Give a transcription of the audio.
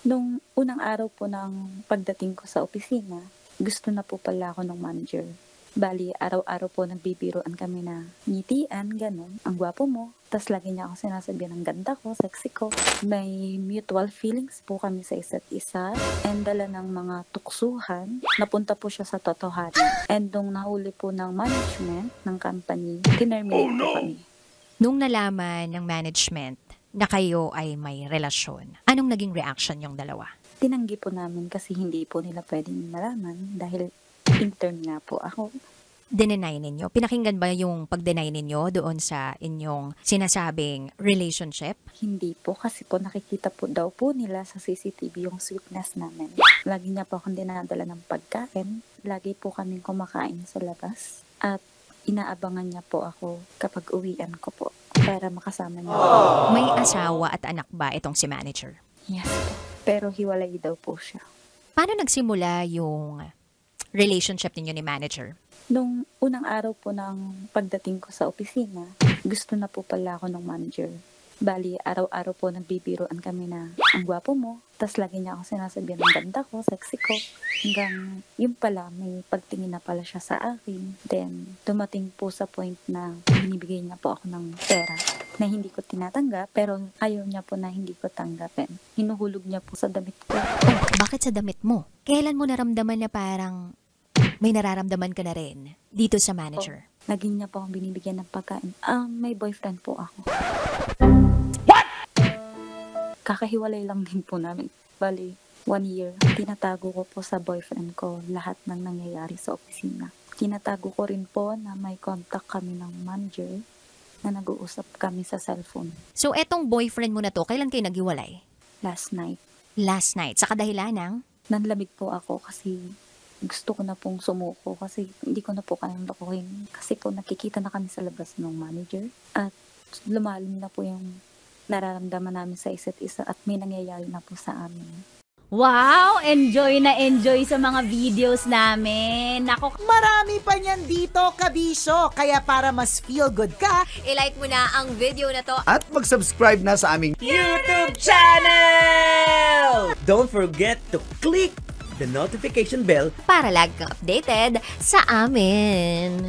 Nung unang araw po ng pagdating ko sa opisina, gusto na po pala ako ng manager. Bali, araw-araw po nagbibiruan kami na ngitian, gano'n. Ang gwapo mo. Tapos lagi niya ako sinasabihan ng ganda ko, sexy ko. May mutual feelings po kami sa isa't isa. And dala ng mga tuksuhan, napunta po siya sa totohanan. And nung nahuli po ng management ng company, tinerminate po kami. Nung nalaman ng management na kayo ay may relasyon, anong naging reaction yung dalawa? Tinanggi po namin kasi hindi po nila pwedeng malaman dahil intern nga po ako. Dinenay ninyo? Pinakinggan ba yung pag-deny ninyo doon sa inyong sinasabing relationship? Hindi po kasi po nakikita po daw po nila sa CCTV yung sweetness namin. Lagi niya po akong dinadala ng pagkain. Lagi po kaming kumakain sa labas. At inaabangan niya po ako kapag uwian ko po para makasama niya. May asawa at anak ba itong si manager? Yes po. Pero hiwalay daw po siya. Paano nagsimula yung relationship ninyo ni manager? Nung unang araw po ng pagdating ko sa opisina, gusto na po pala ako ng manager. Bali, araw-araw po nagbibiruan kami na ang gwapo mo. Tapos lagi niya ako sinasabihan ng ganda ko, sexy ko. Hanggang yun pala, may pagtingin na pala siya sa akin. Then, dumating po sa point na binibigay niya po ako ng pera na hindi ko tinatanggap, pero ayaw niya po na hindi ko tanggapin. Hinuhulog niya po sa damit ko. Oh, bakit sa damit mo? Kailan mo naramdaman na parang may nararamdaman ka na rin dito sa manager? Lagi niya po akong binibigyan ng pagkain. May boyfriend po ako. Kakahiwalay lang din po namin. Bali, 1 year. Tinatago ko po sa boyfriend ko lahat ng nangyayari sa opisina. Tinatago ko rin po na may contact kami ng manager na nag-uusap kami sa cellphone. So, etong boyfriend mo na to, kailan kayo naghiwalay? Last night. Last night. Sa kadahilan ng? Nanlamig po ako kasi gusto ko na pong sumuko kasi hindi ko na po kayang lokohin. Kasi po nakikita na kami sa labas ng manager at lumalim na po yung nararamdaman namin sa isa't isa at may nangyayari na po sa amin. Wow! Enjoy na enjoy sa mga videos namin. Nako, Marami pa niyan dito, kabisyo. Kaya para mas feel good ka, I-like mo na ang video na to. At mag-subscribe na sa aming YouTube channel! Don't forget to click the notification bell Para lagi kang updated sa amin.